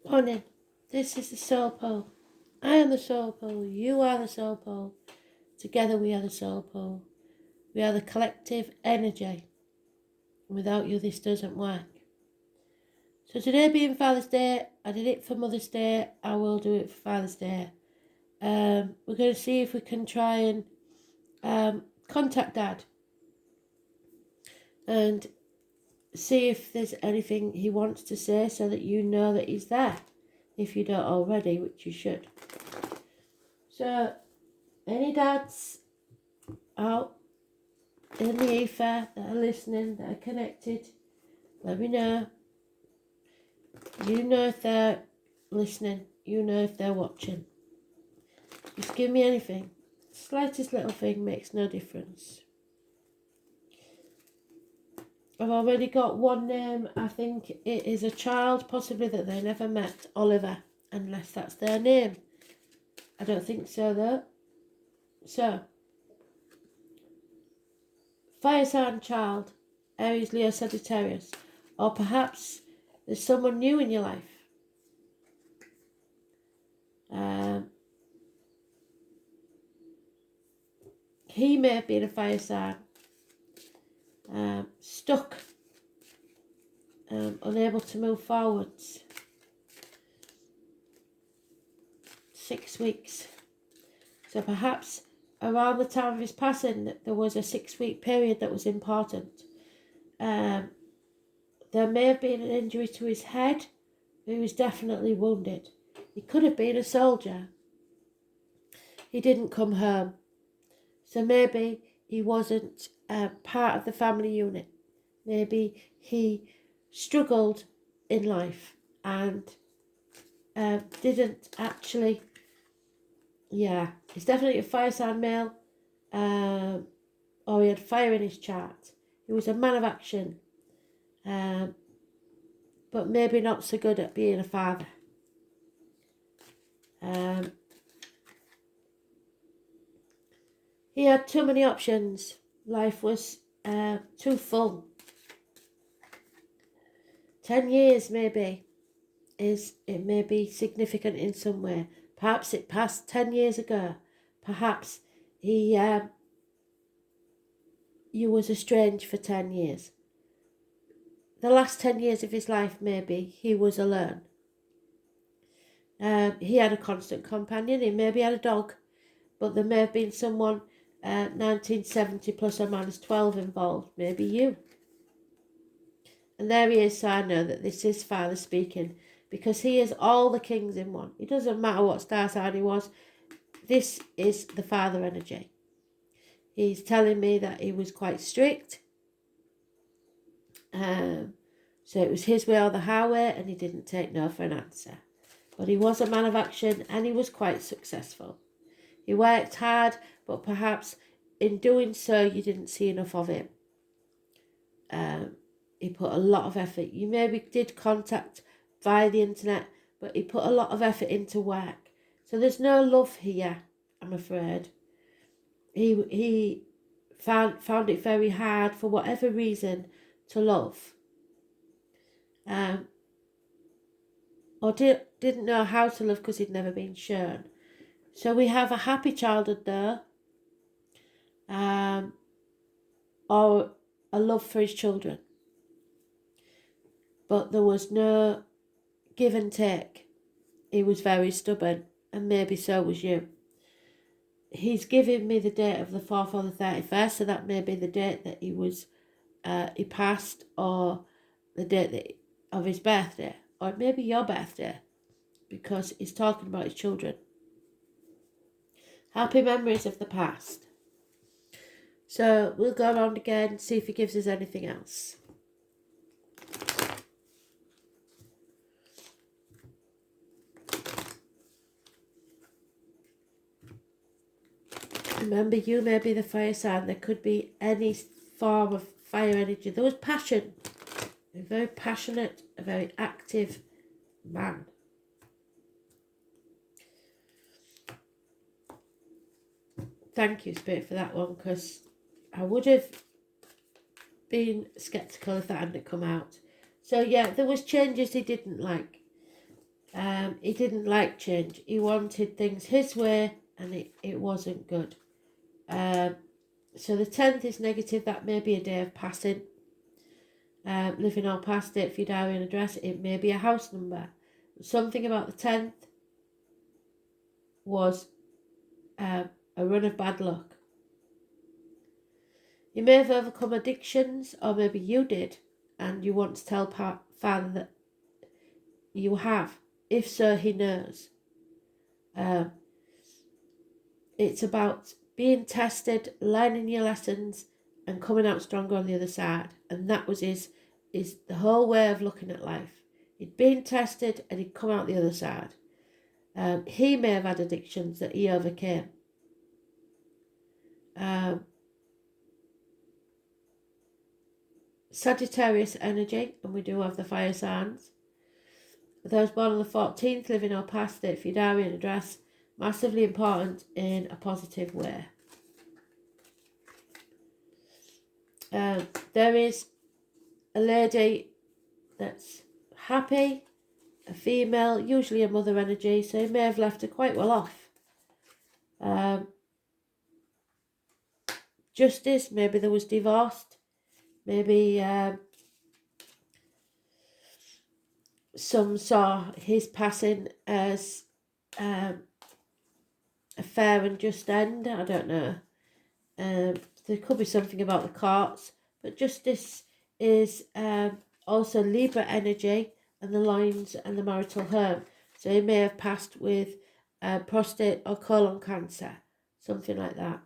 Morning. This is the soul pole. I am the soul pole. You are the soul pole. Together we are the soul pole. We are the collective energy. Without you, this doesn't work. So today being Father's Day, I did it for Mother's Day. I will do it for Father's Day. We're going to see if we can try and contact Dad and see if there's anything he wants to say so that you know that he's there. If you don't already, which you should. So, any dads out in the ether that are listening, that are connected, let me know. You know if they're listening. You know if they're watching. Just give me anything. Slightest little thing makes no difference. I've already got one name. I think it is a child, possibly that they never met, Oliver, unless that's their name. I don't think so though. So, fire sign child, Aries, Leo, Sagittarius, or perhaps there's someone new in your life. He may have been a fire sign, stuck, unable to move forwards. 6 weeks. So perhaps around the time of his passing, there was a 6-week period that was important. There may have been an injury to his head. He was definitely wounded. He could have been a soldier. He didn't come home. So maybe he wasn't part of the family unit. Maybe he struggled in life and didn't actually... Yeah, he's definitely a fire sign male, or he had fire in his chart. He was a man of action, but maybe not so good at being a father. He had too many options. Life was too full. 10 years maybe it may be significant in some way. Perhaps it passed 10 years ago. Perhaps you was estranged for 10 years. The last 10 years of his life, maybe, he was alone. He had a constant companion. He maybe had a dog, but there may have been someone 1970 plus or minus 12 involved. Maybe you. And there he is, so I know that this is Father speaking, because he is all the kings in one. It doesn't matter what star sign he was. This is the Father energy. He's telling me that he was quite strict. So it was his way or the highway, and he didn't take no for an answer. But he was a man of action, and he was quite successful. He worked hard, but perhaps in doing so, you didn't see enough of him. He put a lot of effort. You maybe did contact via the internet, but he put a lot of effort into work. So there's no love here, I'm afraid. He found it very hard, for whatever reason, to love. Or didn't know how to love because he'd never been shown. So we have a happy childhood there, or a love for his children. But there was no give and take. He was very stubborn, and maybe so was you. He's giving me the date of the 4th or the 31st, so that may be the date that he passed, or the date of his birthday, or maybe your birthday, because he's talking about his children. Happy memories of the past. So we'll go around again and see if he gives us anything else. Remember, you may be the fire sign. There could be any form of fire energy. There was passion. A very passionate, a very active man. Thank you, Spirit, for that one, because I would have been sceptical if that hadn't come out. So yeah, there was changes he didn't like. He didn't like change. He wanted things his way, and it wasn't good. So the 10th is negative. That may be a day of passing. Living or past it for your diary and address. It may be a house number. Something about the 10th was a run of bad luck. You may have overcome addictions, or maybe you did, and you want to tell Father that you have. If so, he knows. It's about being tested, learning your lessons, and coming out stronger on the other side. And that was his the whole way of looking at life. He'd been tested and he'd come out the other side. He may have had addictions that he overcame. Sagittarius energy, and we do have the fire signs. Those born on the 14th, living or past it for your diary and address, massively important in a positive way. There is a lady that's happy, a female, usually a mother energy, so he may have left her quite well off. Justice, maybe there was divorced, maybe some saw his passing as a fair and just end. I don't know. There could be something about the courts, but justice is also Libra energy and the lines and the marital home. So he may have passed with prostate or colon cancer, something like that.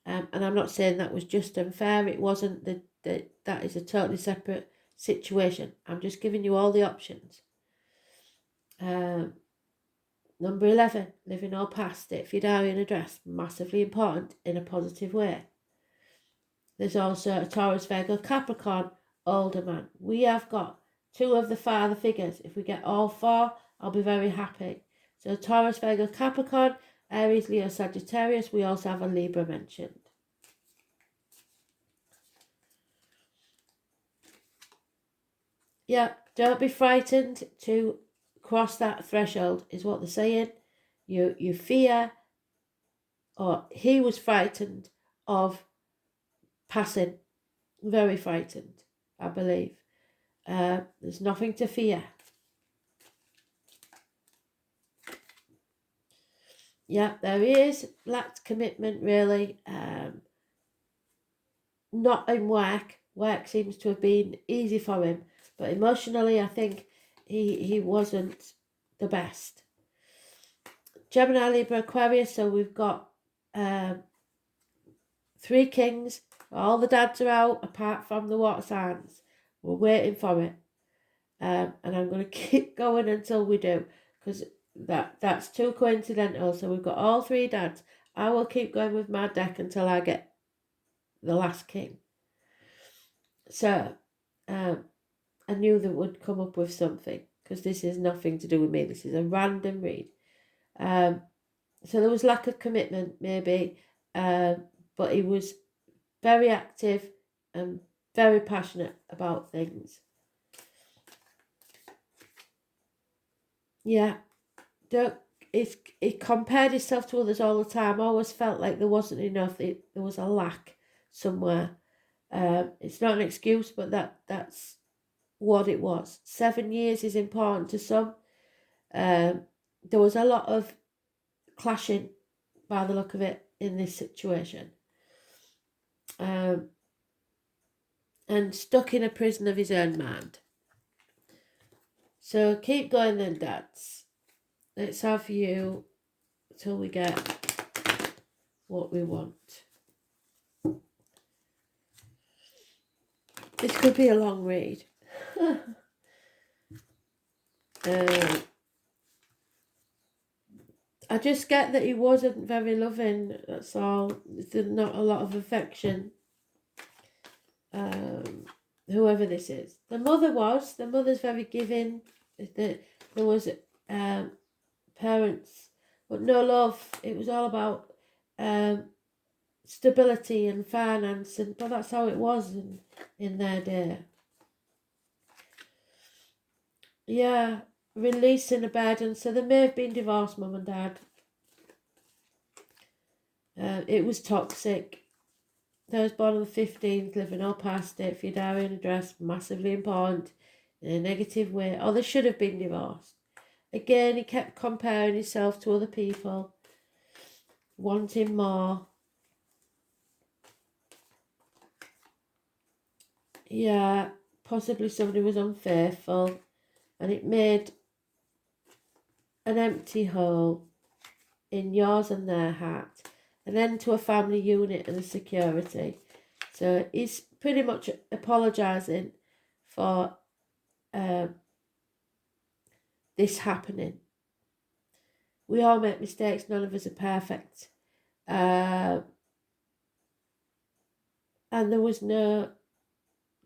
And I'm not saying that was just unfair. It wasn't. That is a totally separate situation. I'm just giving you all the options. Number 11, living or past it for your diary and address, massively important in a positive way. There's also a Taurus, Virgo, Capricorn, older man. We have got 2 of the father figures. If we get all 4, I'll be very happy. So Taurus, Virgo, Capricorn, Aries, Leo, Sagittarius. We also have a Libra mentioned. Yeah, don't be frightened to cross that threshold, is what they're saying. You fear, or he was frightened of passing. Very frightened, I believe. There's nothing to fear. Yeah, there is lacked commitment, really. Not in work. Work seems to have been easy for him, but emotionally, I think he wasn't the best. Gemini, Libra, Aquarius. So we've got 3 kings. All the dads are out, apart from the water signs. We're waiting for it. And I'm going to keep going until we do, because that's too coincidental. So we've got all 3 dads. I will keep going with my deck until I get the last king. So I knew that would come up with something, because this is nothing to do with me. This is a random read. So there was lack of commitment, maybe, but he was very active and very passionate about things. Yeah, he compared himself to others all the time. Always felt like there wasn't enough. There was a lack somewhere. It's not an excuse, but that's what it was. 7 years is important to some. There was a lot of clashing, by the look of it, in this situation. And stuck in a prison of his own mind. So keep going then, dads. Let's have you till we get what we want. This could be a long read. I just get that he wasn't very loving, that's all. There's not a lot of affection. Whoever this is. The mother's very giving. There was parents, but no love. It was all about stability and finance, and but that's how it was in their day. Yeah, releasing a burden. So they may have been divorced, mum and dad. It was toxic. They was born on the 15th, living all past it, for your diary and address, massively important in a negative way. Or they should have been divorced. Again, he kept comparing himself to other people, wanting more. Yeah, possibly somebody was unfaithful, and it made an empty hole in yours and their heart, an end to a family unit and a security. So he's pretty much apologising for this happening. We all make mistakes, none of us are perfect. And there was no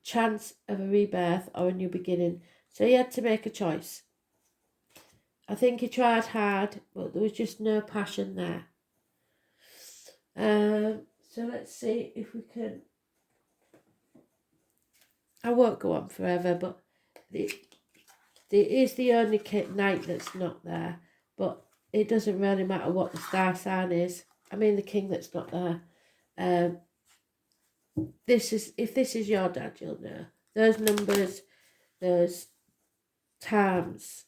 chance of a rebirth or a new beginning. So he had to make a choice. I think he tried hard, but there was just no passion there. So let's see if we can. I won't go on forever, but it is the only knight that's not there. But it doesn't really matter what the star sign is. I mean, the king that's not there. If this is your dad, you'll know. Those numbers, those times.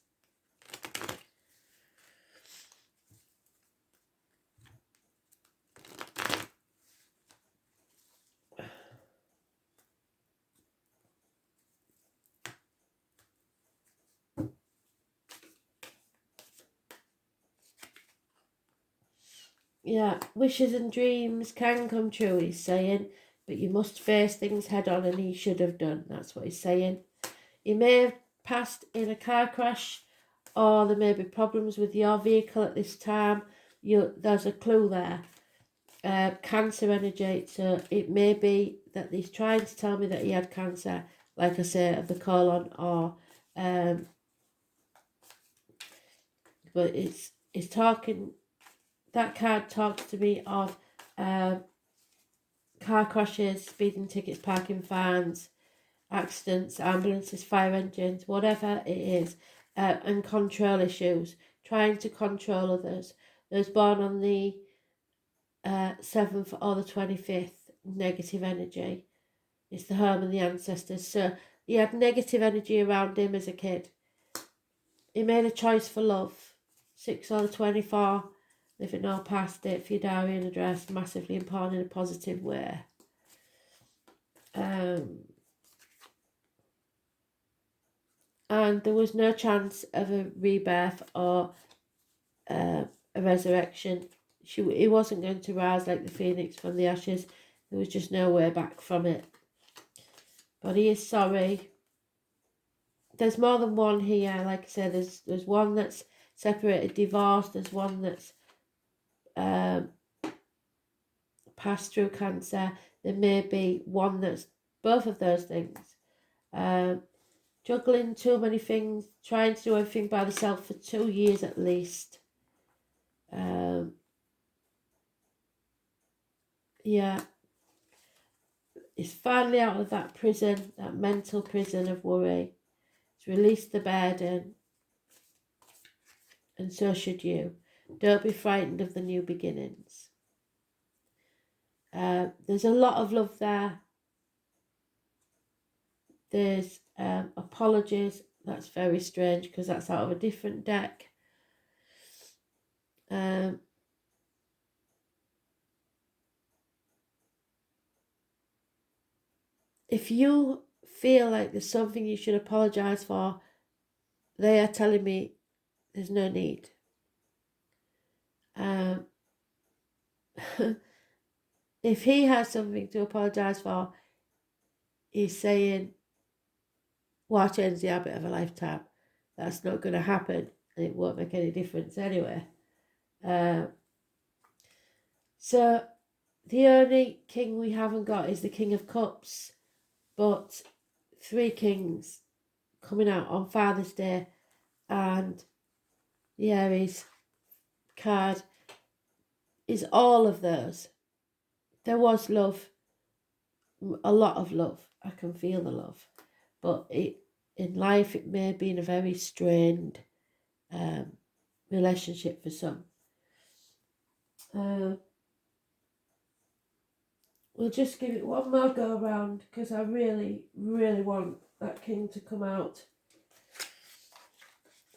Yeah, wishes and dreams can come true, he's saying, but you must face things head on, and he should have done. That's what he's saying. He may have passed in a car crash, or there may be problems with your vehicle at this time. There's a clue there. Cancer energy, so it may be that he's trying to tell me that he had cancer, like I say, of the colon, or but it's talking. That card talks to me of car crashes, speeding tickets, parking fines, accidents, ambulances, fire engines, whatever it is, and control issues, trying to control others. Those born on the 7th or the 25th, negative energy. It's the home and the ancestors. So he had negative energy around him as a kid. He made a choice for love. 6 or the 24, living all past it, for your diary and address, massively important in a positive way. And there was no chance of a rebirth or a resurrection. He wasn't going to rise like the phoenix from the ashes. There was just no way back from it. But he is sorry. There's more than one here. Like I said, there's one that's separated, divorced. There's one that's passed through cancer. There may be one that's both of those things. Juggling too many things, trying to do everything by themselves for 2 years at least. Yeah. He's finally out of that prison, that mental prison of worry. He's released the burden. And so should you. Don't be frightened of the new beginnings. There's a lot of love there. There's apologies. That's very strange because that's out of a different deck. If you feel like there's something you should apologise for, they are telling me there's no need. If he has something to apologise for, he's saying, well, I changed the habit of a lifetime. That's not going to happen, and it won't make any difference anyway. So the only king we haven't got is the King of Cups, but 3 kings coming out on Father's Day, and the Aries card is all of those. There was love, a lot of love. I can feel the love, but in life it may have been a very strained relationship for some. We'll just give it one more go around because I really, really want that king to come out.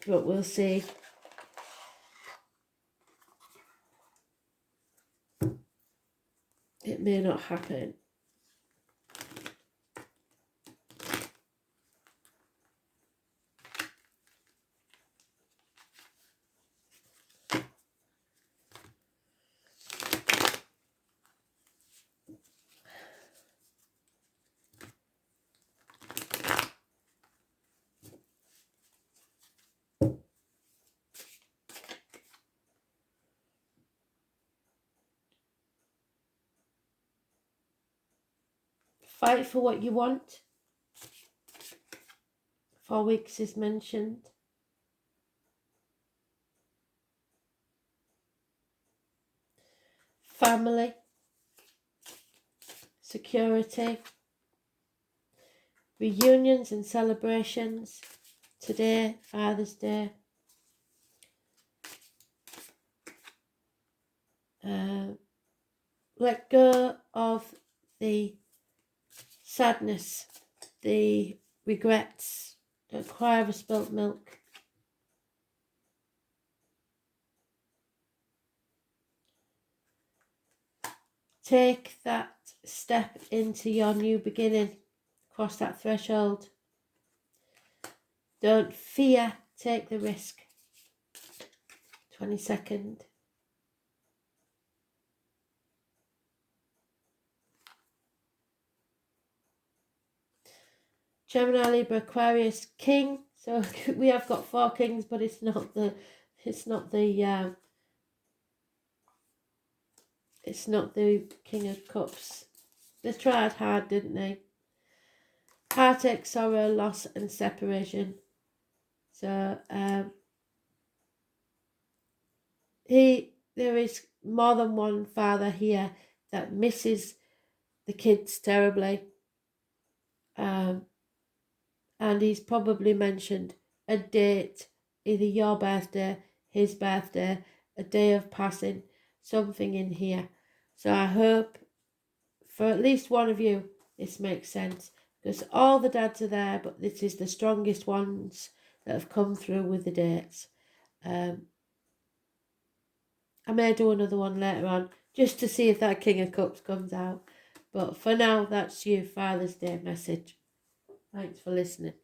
But we'll see. It may not happen. Fight for what you want. 4 weeks is mentioned. Family. Security. Reunions and celebrations. Today, Father's Day. Let go of the sadness, the regrets. Don't cry over spilt milk. Take that step into your new beginning. Cross that threshold. Don't fear. Take the risk. 22nd. Gemini, Libra, Aquarius, King. So we have got 4 kings, but it's not the King of Cups. They tried hard, didn't they? Heartache, sorrow, loss and separation. So there is more than one father here that misses the kids terribly. And he's probably mentioned a date, either your birthday, his birthday, a day of passing, something in here. So I hope for at least one of you this makes sense, because all the dads are there, but this is the strongest ones that have come through with the dates. I may do another one later on just to see if that King of Cups comes out. But for now, that's your Father's Day message. Thanks for listening.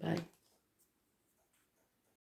Bye.